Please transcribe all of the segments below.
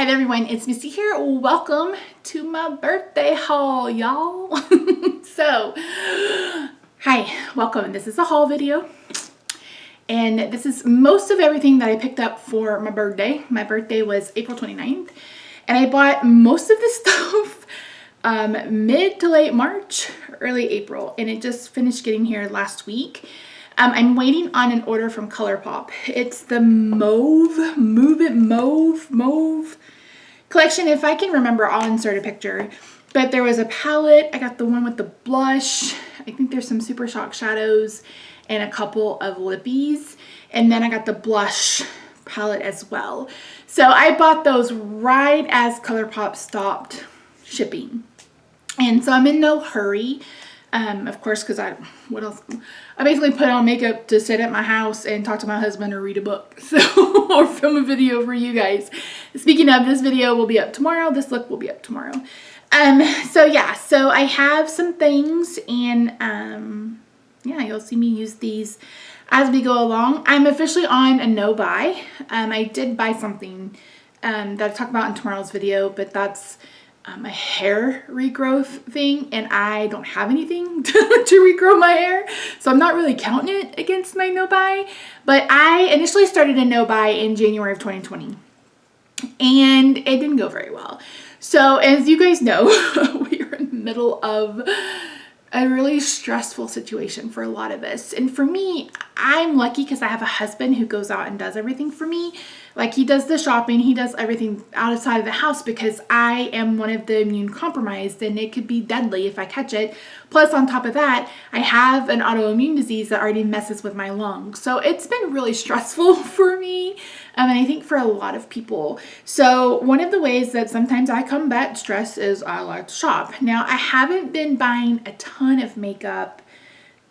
Hi there everyone, it's Misty here. Welcome to my birthday haul, y'all. So, hi, welcome. This is a haul video. And this is most of everything that I picked up for my birthday. My birthday was April 29th. And I bought most of this stuff mid to late March, early April. And it just finished getting here last week. I'm waiting on an order from ColourPop. It's the Mauve collection. If I can remember, I'll insert a picture. But there was a palette. I got the one with the blush. I think there's some Super Shock shadows and a couple of lippies. And then I got the blush palette as well. So I bought those right as ColourPop stopped shipping. And so I'm in no hurry. Of course, because what else? I basically put on makeup to sit at my house and talk to my husband or read a book. So, or film a video for you guys. Speaking of, this video will be up tomorrow. This look will be up tomorrow. So yeah, so I have some things and, yeah, you'll see me use these as we go along. I'm officially on a no buy. I did buy something, that I'll talk about in tomorrow's video, but that's a hair regrowth thing, and I don't have anything to regrow my hair, so I'm not really counting it against my no buy. But I initially started a no buy in January of 2020, and it didn't go very well. So as you guys know, we are in the middle of a really stressful situation for a lot of us. And for me, I'm lucky because I have a husband who goes out and does everything for me. Like, he does the shopping, he does everything outside of the house because I am one of the immune compromised and it could be deadly if I catch it. Plus, on top of that, I have an autoimmune disease that already messes with my lungs. So it's been really stressful for me, and I think for a lot of people. So one of the ways that sometimes I combat stress is I like to shop. Now, I haven't been buying a ton of makeup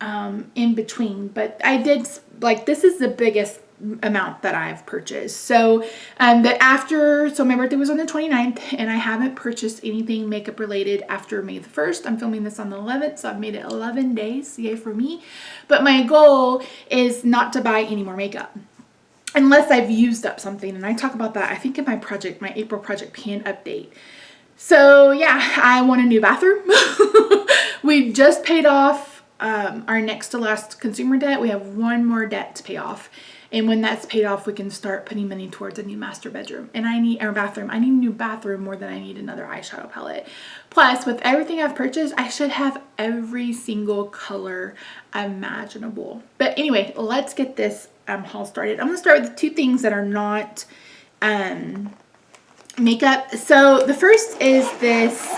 in between, but I did, like, this is the biggest amount that I've purchased. So so my birthday was on the 29th, and I haven't purchased anything makeup related after May the 1st. I'm filming this on the 11th, so I've made it 11 days. Yay for me. But my goal is not to buy any more makeup unless I've used up something, and I talk about that I think in my April project pan update. So yeah, I want a new bathroom. We just paid off our next to last consumer debt. We have one more debt to pay off. And when that's paid off, we can start putting money towards a new master bedroom. And I need a new bathroom more than I need another eyeshadow palette. Plus, with everything I've purchased, I should have every single color imaginable. But anyway, let's get this haul started. I'm going to start with the two things that are not makeup. So the first is this,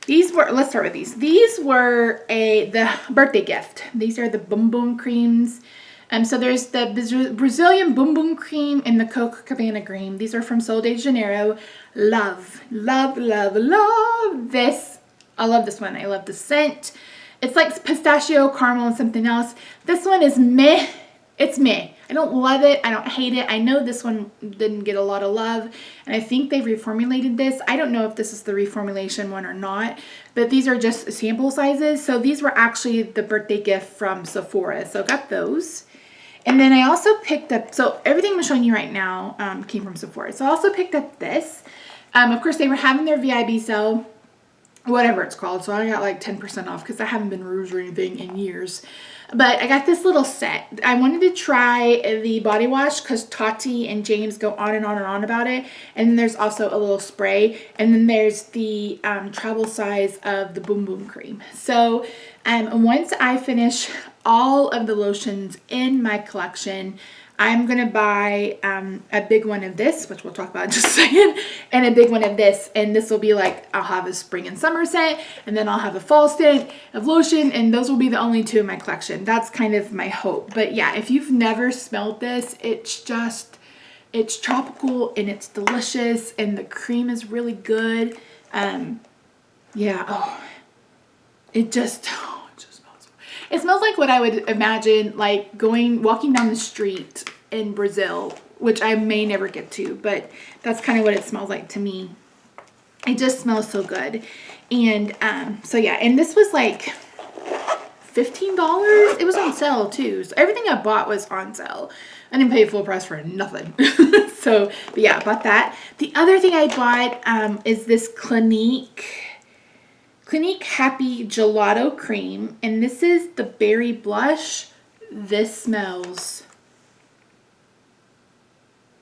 let's start with these. These were the birthday gift. These are the Boom Boom creams. So there's the Brazilian Boom Boom cream and the Coco Cabana cream. These are from Sol de Janeiro. Love, love, love, love this. I love this one. I love the scent. It's like pistachio, caramel, and something else. This one is meh. It's meh. I don't love it. I don't hate it. I know this one didn't get a lot of love, and I think they've reformulated this. I don't know if this is the reformulation one or not, but these are just sample sizes. So these were actually the birthday gift from Sephora. So I got those. And then I also picked up, so everything I'm showing you right now came from Sephora. So I also picked up this. Of course, they were having their VIB sale, whatever it's called. So I got like 10% off because I haven't been rouged or anything in years. But I got this little set. I wanted to try the body wash because Tati and James go on and on and on about it. And then there's also a little spray. And then there's the travel size of the Boom Boom cream. So once I finish all of the lotions in my collection, I'm going to buy a big one of this, which we'll talk about in just a second, and a big one of this. And this will be like, I'll have a spring and summer scent, and then I'll have a fall scent of lotion, and those will be the only two in my collection. That's kind of my hope. But yeah, if you've never smelled this, it's tropical and it's delicious, and the cream is really good. Yeah, oh, it just smells. It smells like what I would imagine, like walking down the street in Brazil, which I may never get to, but that's kind of what it smells like to me. It just smells so good. And so yeah, and this was like $15. It was on sale too. So everything I bought was on sale. I didn't pay full price for nothing. So, but yeah, I bought that. The other thing I bought is this Clinique Happy Gelato Cream. And this is the berry blush. This smells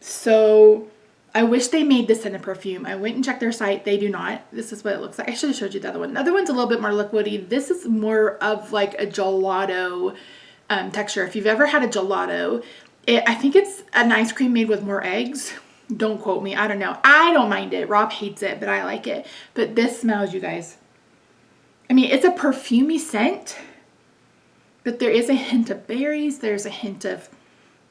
so... I wish they made this in a perfume. I went and checked their site. They do not. This is what it looks like. I should have showed you the other one. The other one's a little bit more liquidy. This is more of like a gelato texture. If you've ever had a gelato, I think it's an ice cream made with more eggs. Don't quote me. I don't know. I don't mind it. Rob hates it, but I like it. But this smells, you guys. I mean, it's a perfumey scent, but there is a hint of berries. There's a hint of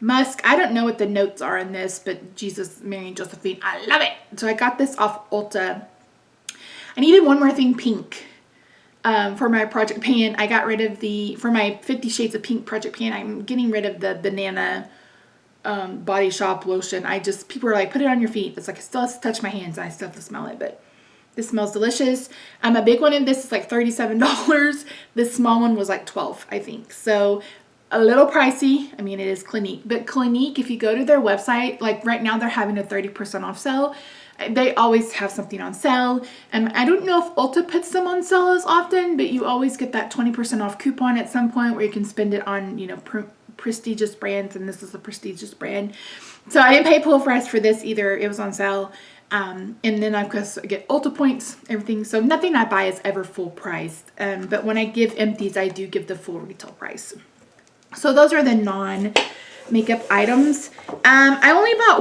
musk. I don't know what the notes are in this, but Jesus, Mary, and Josephine, I love it. So I got this off Ulta. I needed one more thing pink for my project pan. I got rid of for my 50 Shades of Pink project pan, I'm getting rid of the banana Body Shop lotion. People are like, put it on your feet. It's like, I still have to touch my hands and I still have to smell it, but this smells delicious. A big one in this is like $37. This small one was like $12, I think. So a little pricey. I mean, it is Clinique, but Clinique, if you go to their website, like right now they're having a 30% off sale. They always have something on sale. And I don't know if Ulta puts them on sale as often, but you always get that 20% off coupon at some point where you can spend it on, you know, prestigious brands. And this is a prestigious brand. So I didn't pay full price for this either. It was on sale. And then I get Ulta points, everything. So nothing I buy is ever full priced. But when I give empties, I do give the full retail price. So those are the non-makeup items. I only bought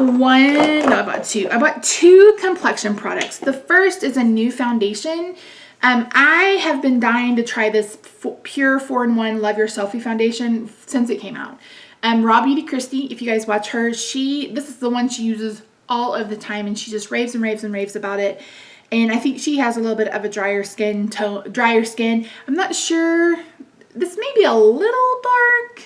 I bought two Complexion products. The first is a new foundation. I have been dying to try this Pure 4-in-1 Love Your Selfie foundation since it came out. Raw Beauty Christy, if you guys watch her, this is the one she uses all of the time, and she just raves and raves and raves about it. And I think she has a little bit of a drier skin. I'm not sure. This may be a little dark.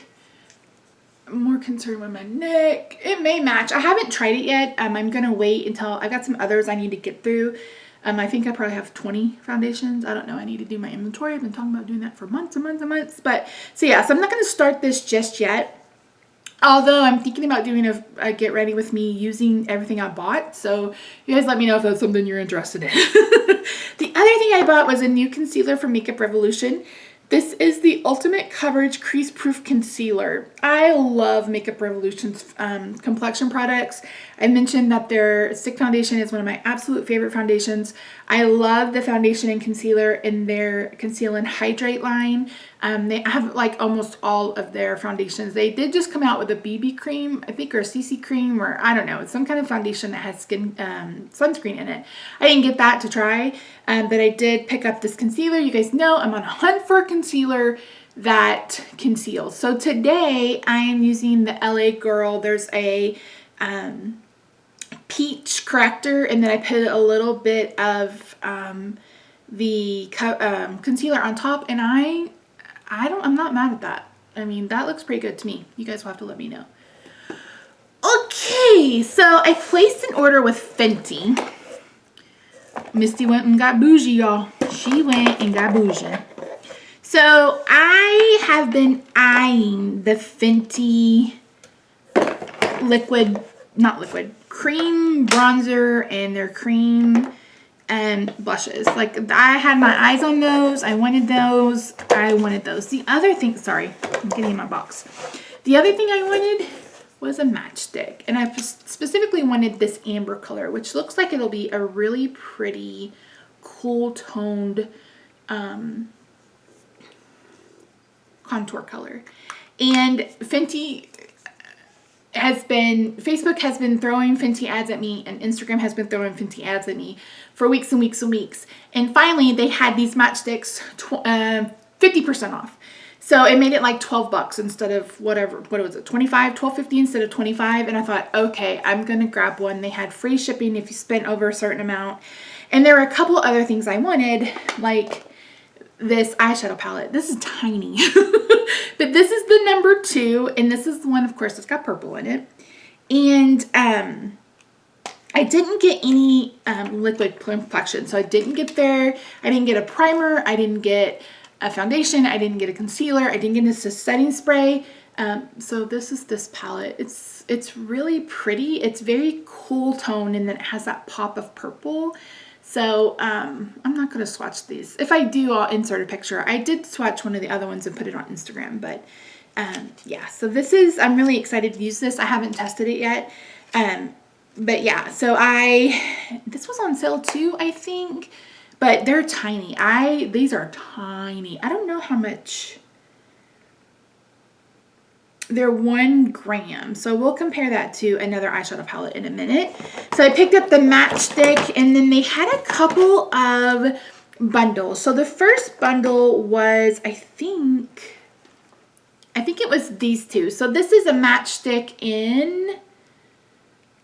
I'm more concerned with my neck. It may match. I haven't tried it yet. I'm going to wait until I've got some others I need to get through. I think I probably have 20 foundations. I don't know. I need to do my inventory. I've been talking about doing that for months and months and months. But so yeah, so I'm not going to start this just yet. Although I'm thinking about doing a get ready with me using everything I bought. So you guys let me know if that's something you're interested in. The other thing I bought was a new concealer from Makeup Revolution. This is the Ultimate Coverage Crease Proof Concealer. I love Makeup Revolution's complexion products. I mentioned that their stick foundation is one of my absolute favorite foundations. I love the foundation and concealer in their Conceal and Hydrate line. They have like almost all of their foundations. They did just come out with a BB cream, I think, or a CC cream, or I don't know. It's some kind of foundation that has sunscreen in it. I didn't get that to try, but I did pick up this concealer. You guys know I'm on a hunt for a concealer that conceals. So today I am using the LA Girl. There's a peach corrector, and then I put a little bit of the concealer on top, and I'm not mad at that. I mean, that looks pretty good to me. You guys will have to let me know. Okay, so I placed an order with Fenty. Misty went and got bougie, y'all. She went and got bougie. So I have been eyeing the Fenty cream bronzer and their cream and blushes. Like, I had my eyes on those. I wanted those. The other thing, sorry, I'm getting in my box. The other thing I wanted was a matchstick. And I specifically wanted this amber color, which looks like it'll be a really pretty, cool toned contour color. And Facebook has been throwing Fenty ads at me, and Instagram has been throwing Fenty ads at me for weeks and weeks and weeks. And finally, they had these matchsticks 50% off. So it made it like $12 instead of what was it, $12.50 instead of $25. And I thought, okay, I'm going to grab one. They had free shipping if you spent over a certain amount. And there were a couple other things I wanted, like this eyeshadow palette. This is tiny, but this is the number 2, and this is the one, of course, that's got purple in it. And I didn't get any liquid complexion, so I didn't get a primer, I didn't get a foundation, I didn't get a concealer, I didn't get a setting spray. So this is this palette. It's really pretty. It's very cool tone, and then it has that pop of purple. So I'm not going to swatch these. If I do, I'll insert a picture. I did swatch one of the other ones and put it on Instagram, but yeah, so I'm really excited to use this. I haven't tested it yet. But yeah, so this was on sale too, I think, but they're tiny. These are tiny. I don't know how much. They're 1 gram. So we'll compare that to another eyeshadow palette in a minute. So I picked up the matchstick, and then they had a couple of bundles. So the first bundle was, I think it was these two. So this is a matchstick in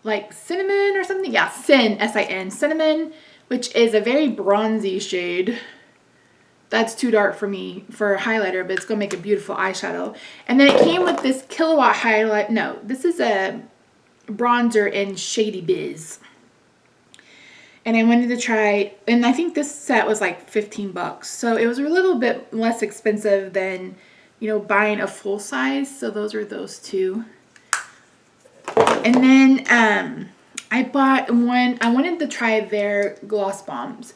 like cinnamon or something. Yeah, S-I-N, cinnamon, which is a very bronzy shade. That's too dark for me for a highlighter, but it's going to make a beautiful eyeshadow. And then it came with this Kilowatt highlight. No, this is a bronzer in Shady Biz. And I wanted to try, and I think this set was like 15 bucks. So it was a little bit less expensive than, you know, buying a full size. So those are those two. And then I bought one, I wanted to try their gloss bombs.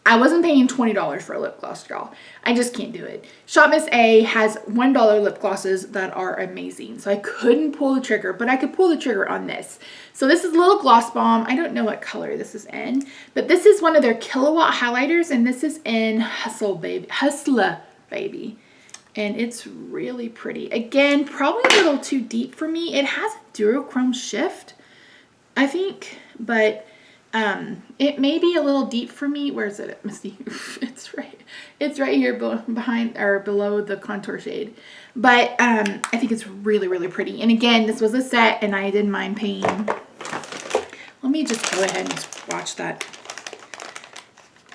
I wasn't paying $20 for a lip gloss, y'all. I just can't do it. Shop Miss A has $1 lip glosses that are amazing. So I couldn't pull the trigger, but I could pull the trigger on this. So this is a little gloss bomb. I don't know what color this is in, but this is one of their Kilowatt highlighters, and this is in Hustler Baby. And it's really pretty. Again, probably a little too deep for me. It has a duochrome shift, I think, but it may be a little deep for me. Where is it, Misty? It's right here behind or below the contour shade. But I think it's really, really pretty. And again, this was a set, and I didn't mind paying. Let me just go ahead and swatch that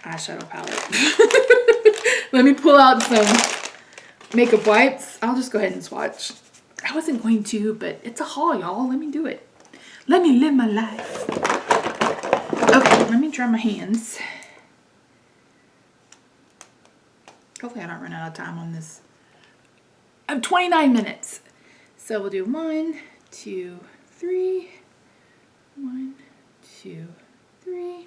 eyeshadow palette. Let me pull out some makeup wipes. I'll just go ahead and swatch. I wasn't going to, but it's a haul, y'all. Let me do it. Let me live my life. Okay, let me dry my hands. Hopefully I don't run out of time on this. I have 29 minutes. So we'll do 1, 2, 3. 1, 2, 3.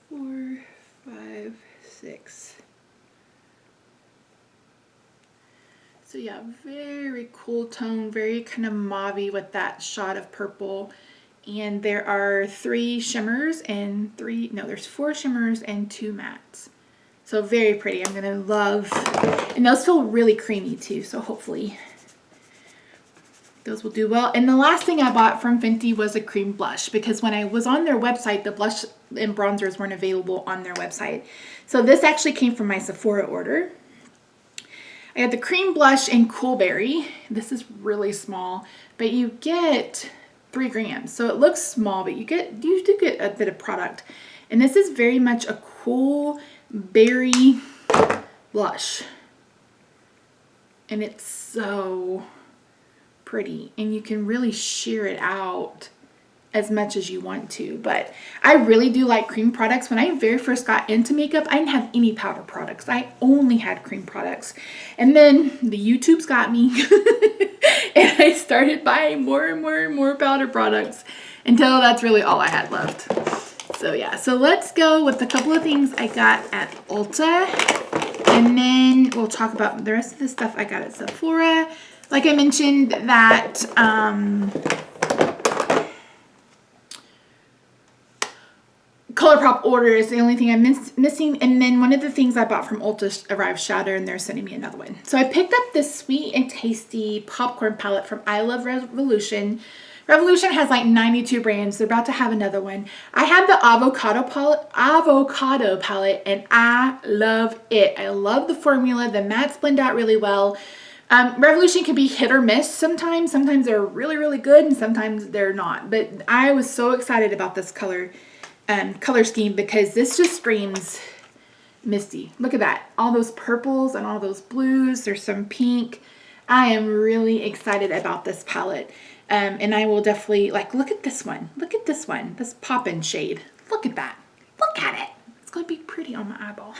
4, 5, 6. So yeah, very cool tone, very kind of mauve-y with that shot of purple. And there are 3 shimmers and there's 4 shimmers and 2 mattes. So very pretty. I'm gonna love, and those feel really creamy too. So hopefully those will do well. And the last thing I bought from Fenty was a cream blush, because when I was on their website, the blush and bronzers weren't available on their website. So this actually came from my Sephora order. I got the cream blush in Coolberry. This is really small, but you get 3 grams. So it looks small, but you do get a bit of product. And this is very much a cool berry blush. And it's so pretty. And you can really sheer it out as much as you want to. But I really do like cream products. When I very first got into makeup, I didn't have any powder products. I only had cream products. And then the YouTubes got me. And I started buying more and more and more powder products until that's really all I had left. So yeah, so let's go with a couple of things I got at Ulta. And then we'll talk about the rest of the stuff I got at Sephora. Like I mentioned, that ColourPop order is the only thing I'm missing. And then one of the things I bought from Ulta arrived shattered, and they're sending me another one. So I picked up this sweet and tasty popcorn palette from I Love Revolution. Revolution has like 92 brands. They're about to have another one. I have the avocado palette, and I love it. I love the formula. The mattes blend out really well. Revolution can be hit or miss sometimes. Sometimes they're really, really good, and sometimes they're not. But I was so excited about this color scheme, because this just screams Misty. Look at that. All those purples and all those blues. There's some pink. I am really excited about this palette. And I will definitely, like, look at this one. Look at this one. This poppin' shade. Look at that. Look at it. It's going to be pretty on my eyeball.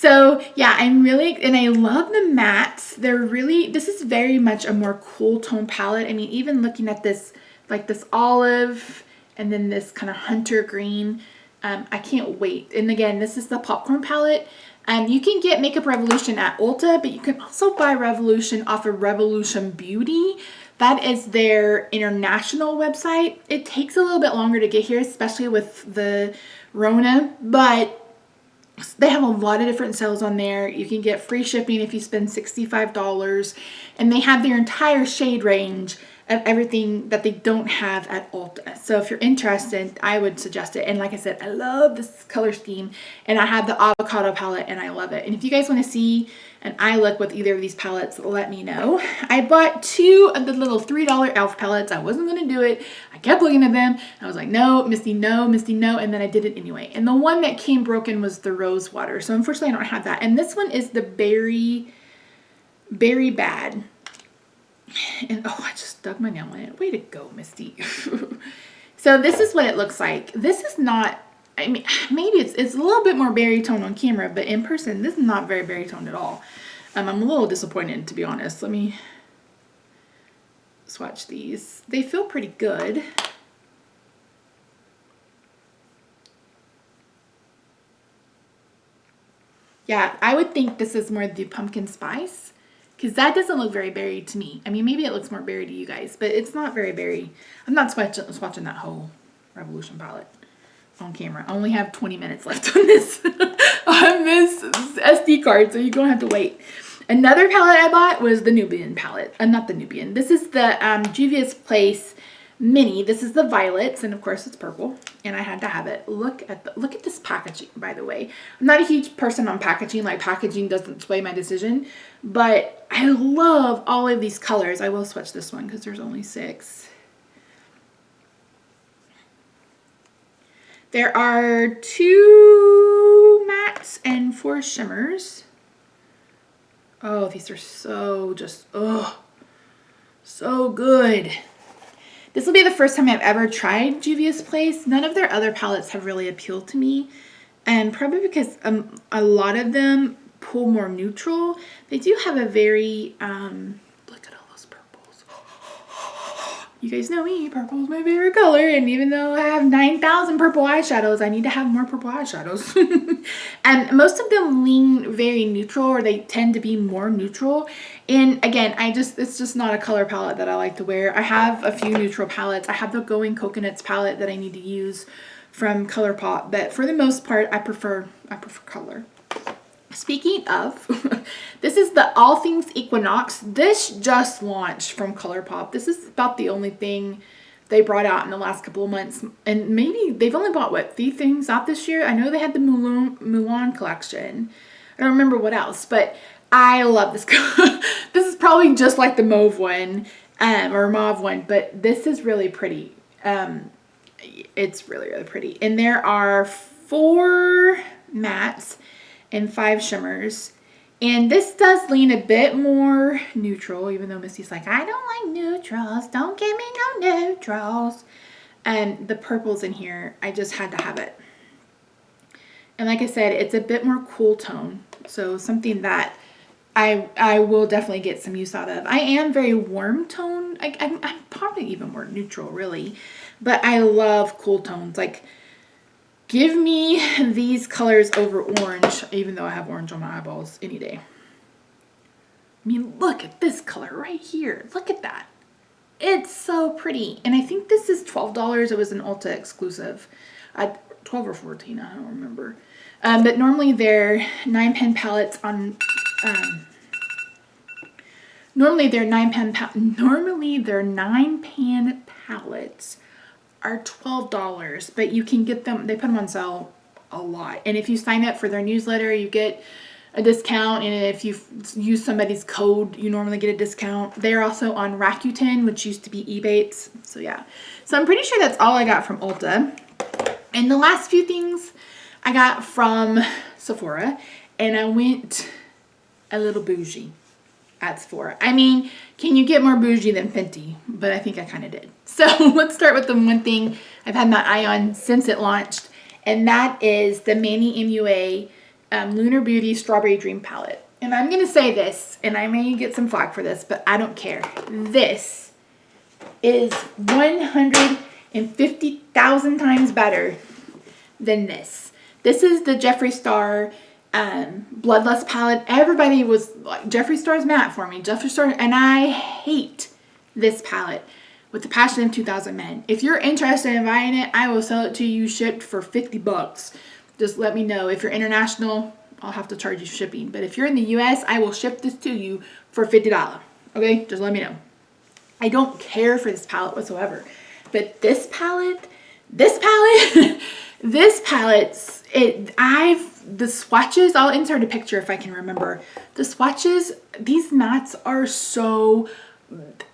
So yeah, and I love the mattes. This is very much a more cool tone palette. I mean, even looking at this, like this olive and then this kind of hunter green, I can't wait. And again, this is the popcorn palette. You can get Makeup Revolution at Ulta, but you can also buy Revolution off of Revolution Beauty. That is their international website. It takes a little bit longer to get here, especially with the Rona, but they have a lot of different sales on there. You can get free shipping if you spend $65, and they have their entire shade range of everything that they don't have at Ulta. So if you're interested, I would suggest it. And like I said, I love this color scheme, and I have the avocado palette and I love it. And if you guys want to see an eye look with either of these palettes, let me know. I bought 2 of the little $3 e.l.f. palettes. I wasn't going to do it. I kept looking at them. I was like, no, Misty, no, Misty, no. And then I did it anyway. And the one that came broken was the rose water. So unfortunately I don't have that. And this one is the berry bad. And oh, I just dug my nail in it. Way to go, Misty. So this is what it looks like. This is not, I mean, maybe it's a little bit more berry toned on camera, but in person, this is not very berry toned at all. I'm a little disappointed, to be honest. Let me swatch these. They feel pretty good. Yeah, I would think this is more the pumpkin spice, because that doesn't look very berry to me. I mean, maybe it looks more berry to you guys, but it's not very berry. I'm not swatching that whole Revolution palette on camera. I only have 20 minutes left on this on this SD card, so you're gonna have to wait. Another palette I bought was the Nubian palette. Not the Nubian. This is the Juvia's Place Mini. This is the violets, and of course it's purple, and I had to have it. Look at this packaging, by the way. I'm not a huge person on packaging. Like, packaging doesn't sway my decision, but I love all of these colors. I will swatch this one because there's only 6. There are 2 mattes and 4 shimmers. Oh, these are so so good. This will be the first time I've ever tried Juvia's Place. None of their other palettes have really appealed to me, and probably because a lot of them pull more neutral. They do have a very, look at all those purples. You guys know me, purple is my favorite color, and even though I have 9,000 purple eyeshadows, I need to have more purple eyeshadows. And most of them lean very neutral, or they tend to be more neutral. And again, it's just not a color palette that I like to wear. I have a few neutral palettes. I have the Going Coconuts palette that I need to use from ColourPop, but for the most part, I prefer color. Speaking of, this is the All Things Equinox. This just launched from ColourPop. This is about the only thing they brought out in the last couple of months. And maybe they've only bought, what, 3 things out this year? I know they had the Mulan collection. I don't remember what else, but I love this. This is probably just like the mauve one, or mauve one, but this is really pretty. It's really, really pretty. And there are 4 mattes and 5 shimmers. And this does lean a bit more neutral, even though Misty's like, I don't like neutrals. Don't give me no neutrals. And the purples in here, I just had to have it. And like I said, it's a bit more cool tone. So something that I will definitely get some use out of. I am very warm tone. I'm probably even more neutral, really. But I love cool tones. Like, give me these colors over orange, even though I have orange on my eyeballs, any day. I mean, look at this color right here. Look at that. It's so pretty. And I think this is $12. It was an Ulta exclusive. 12 or 14, I don't remember. But normally they're 9-pan palettes on... Normally their 9-pan palettes are $12, but you can get them, they put them on sale a lot. And if you sign up for their newsletter, you get a discount, and if you use somebody's code, you normally get a discount. They're also on Rakuten, which used to be Ebates. So yeah, so I'm pretty sure that's all I got from Ulta. And the last few things I got from Sephora, and I went a little bougie at Sephora. I mean, can you get more bougie than Fenty? But I think I kind of did. So let's start with the one thing I've had my eye on since it launched, and that is the Manny MUA Lunar Beauty Strawberry Dream Palette. And I'm going to say this, and I may get some flack for this, but I don't care. This is 150,000 times better than this. This is the Jeffree Star Bloodlust palette. Everybody was like, Jeffree Star's matte for me. Jeffree Star, and I hate this palette with the passion of 2,000 men. If you're interested in buying it, I will sell it to you shipped for 50 bucks. Just let me know. If you're international, I'll have to charge you shipping. But if you're in the US, I will ship this to you for $50. Okay? Just let me know. I don't care for this palette whatsoever. But this palette, the swatches, I'll insert a picture if I can remember. The swatches, these mattes are so,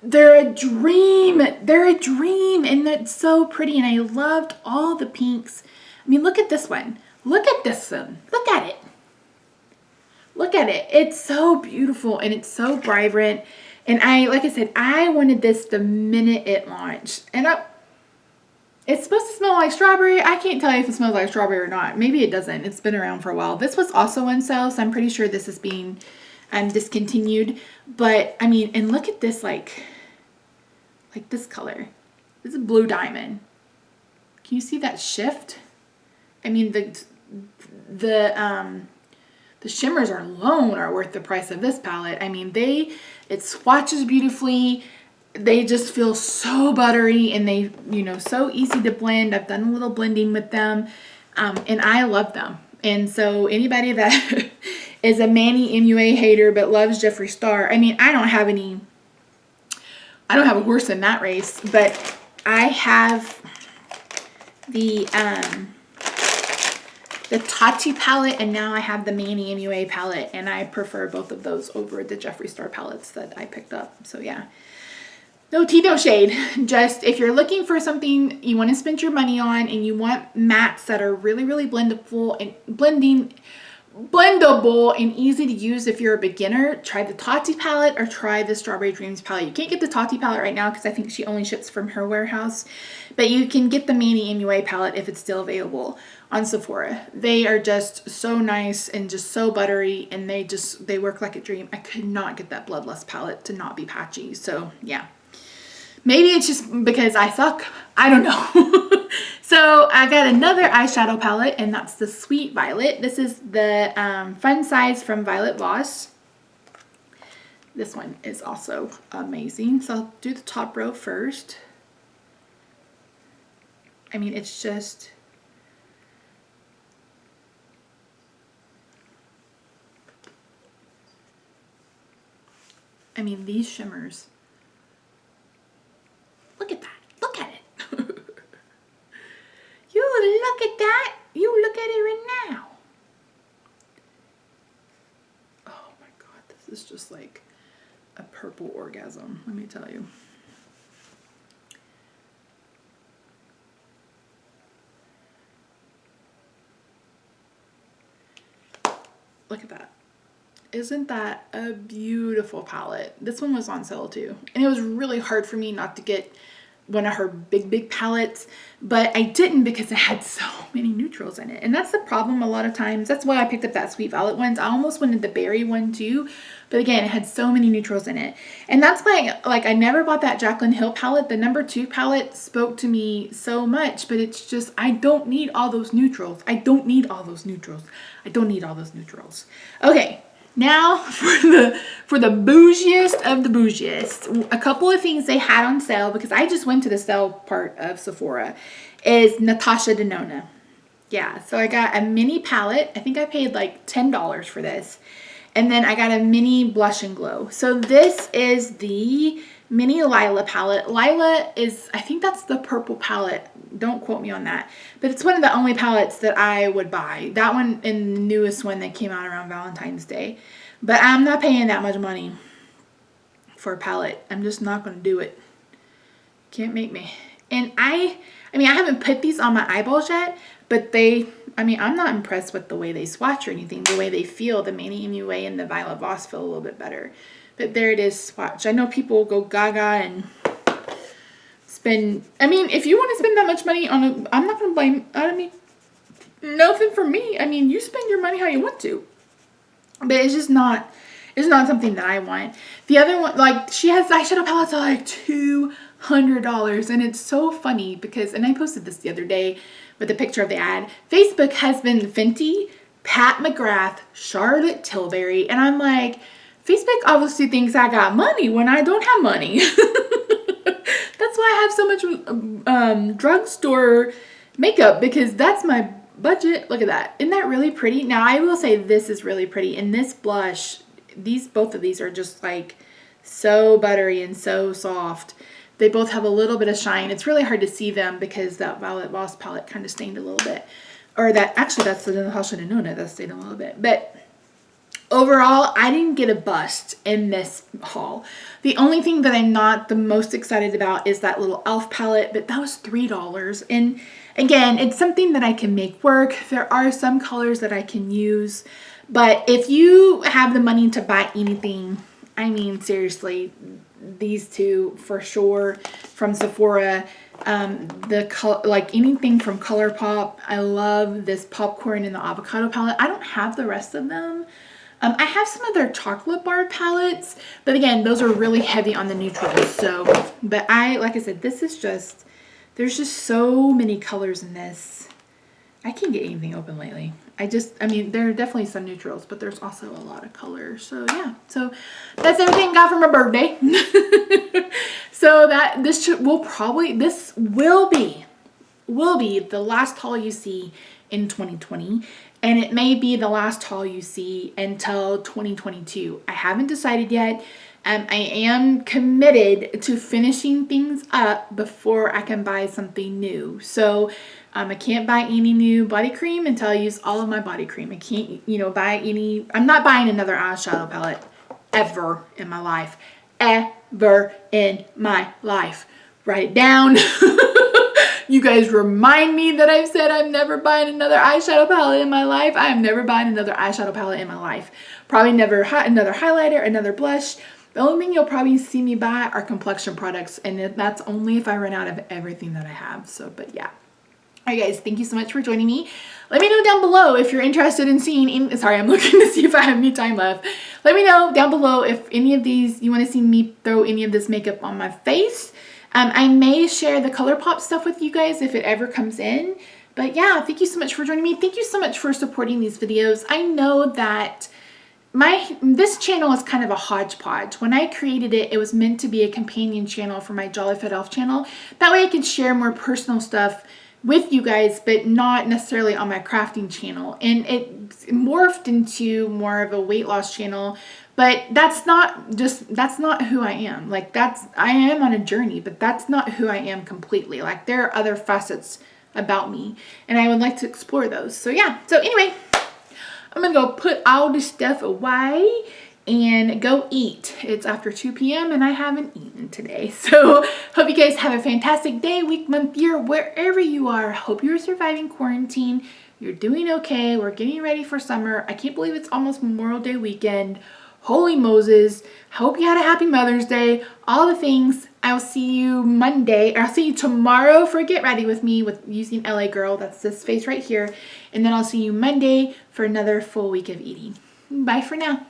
they're a dream. They're a dream, and it's so pretty, and I loved all the pinks. I mean, look at this one. Look at this one. Look at it. Look at it. It's so beautiful, and it's so vibrant. And like I said, I wanted this the minute it launched. And it's supposed to smell like strawberry. I can't tell you if it smells like strawberry or not. Maybe it doesn't. It's been around for a while. This was also on sale, so I'm pretty sure this is being discontinued. But, I mean, and look at this, like this color. This is blue diamond. Can you see that shift? I mean, the shimmers alone are worth the price of this palette. I mean, it swatches beautifully. They just feel so buttery, and they, you know, so easy to blend. I've done a little blending with them, and I love them. And so anybody that is a Manny MUA hater but loves Jeffree Star, I mean, I don't have a horse in that race, but I have the Tati palette, and now I have the Manny MUA palette, and I prefer both of those over the Jeffree Star palettes that I picked up. So yeah, no tea, no shade. Just if you're looking for something you want to spend your money on, and you want mattes that are really, really blendable and easy to use if you're a beginner, try the Tati palette or try the Strawberry Dreams palette. You can't get the Tati palette right now because I think she only ships from her warehouse, but you can get the Manny MUA palette if it's still available on Sephora. They are just so nice and just so buttery, and they work like a dream. I could not get that Bloodlust palette to not be patchy. So yeah, maybe it's just because I suck. I don't know. So I got another eyeshadow palette, and that's the Sweet Violet. This is the Fun Size from Violet Voss. This one is also amazing. So I'll do the top row first. I mean, it's just, I mean, these shimmers. Look at that. Look at it. You look at that. You look at it right now. Oh my God. This is just like a purple orgasm. Let me tell you. Look at that. Isn't that a beautiful palette? This one was on sale too. And it was really hard for me not to get one of her big palettes, but I didn't because it had so many neutrals in it. And that's the problem a lot of times. That's why I picked up that Sweet Violet ones. I almost wanted the berry one too, but again, it had so many neutrals in it. And that's why, like, I never bought that Jaclyn Hill palette. The #2 palette spoke to me so much, but it's just, I don't need all those neutrals. I don't need all those neutrals. I don't need all those neutrals. Okay. Now for the bougiest of the bougiest. A couple of things they had on sale, because I just went to the sale part of Sephora, is Natasha Denona. Yeah, so I got a mini palette. I think I paid like $10 for this. And then I got a mini blush and glow. So this is the mini Lila palette. Lila is, I think that's the purple palette. Don't quote me on that. But it's one of the only palettes that I would buy. That one and the newest one that came out around Valentine's Day. But I'm not paying that much money for a palette. I'm just not going to do it. Can't make me. And I mean, I haven't put these on my eyeballs yet, but I'm not impressed with the way they swatch or anything. The way they feel, the Manny MUA and the Violet Voss feel a little bit better. But there it is, swatch. I know people go gaga and spend, I mean, if you want to spend that much money on I'm not going to blame, nothing for me. I mean, you spend your money how you want to. But it's not something that I want. The other one, like, she has eyeshadow palettes at like $200. And it's so funny because, and I posted this the other day with a picture of the ad. Facebook has been Fenty, Pat McGrath, Charlotte Tilbury. And I'm like, Facebook obviously thinks I got money when I don't have money. That's why I have so much drugstore makeup, because that's my budget. Look at that. Isn't that really pretty? Now, I will say this is really pretty. And this blush, both of these are just like so buttery and so soft. They both have a little bit of shine. It's really hard to see them because that Violet Voss palette kind of stained a little bit. Or that's the How Should I Know That stained a little bit. But overall, I didn't get a bust in this haul. The only thing that I'm not the most excited about is that little e.l.f. palette, but that was $3. And again, it's something that I can make work. There are some colors that I can use, but if you have the money to buy anything, I mean, seriously, these two for sure from Sephora. Like anything from ColourPop. I love this popcorn and the avocado palette. I don't have the rest of them. I have some of their chocolate bar palettes, but again, those are really heavy on the neutrals. So, but like I said, this is just, there's just so many colors in this. I can't get anything open lately. I mean, there are definitely some neutrals, but there's also a lot of colors. So yeah, so that's everything I got for my birthday. So this will be the last haul you see in 2020. And it may be the last haul you see until 2022. I haven't decided yet. I am committed to finishing things up before I can buy something new. So I can't buy any new body cream until I use all of my body cream. I can't, buy any. I'm not buying another eyeshadow palette ever in my life. Ever in my life. Write it down. You guys remind me that I've said I'm never buying another eyeshadow palette in my life. I am never buying another eyeshadow palette in my life. Probably never another highlighter, another blush. The only thing you'll probably see me buy are Complexion products, and that's only if I run out of everything that I have. So, but yeah. All right, guys, thank you so much for joining me. Let me know down below if you're interested in seeing, sorry, I'm looking to see if I have any time left. Let me know down below if any of these, you want to see me throw any of this makeup on my face. I may share the ColourPop stuff with you guys if it ever comes in. But yeah, thank you so much for joining me. Thank you so much for supporting these videos. I know that this channel is kind of a hodgepodge. When I created it, it was meant to be a companion channel for my Jolly Fit Elf channel. That way I can share more personal stuff with you guys, but not necessarily on my crafting channel. And it morphed into more of a weight loss channel. But that's not who I am. Like I am on a journey, but that's not who I am completely. Like there are other facets about me and I would like to explore those. So yeah, so anyway, I'm gonna go put all this stuff away and go eat. It's after 2 p.m. and I haven't eaten today. So hope you guys have a fantastic day, week, month, year, wherever you are. Hope you're surviving quarantine. You're doing okay. We're getting ready for summer. I can't believe it's almost Memorial Day weekend. Holy Moses. Hope you had a happy Mother's Day. All the things. I'll see you Monday. Or I'll see you tomorrow for Get Ready With Me with using LA Girl. That's this face right here. And then I'll see you Monday for another full week of eating. Bye for now.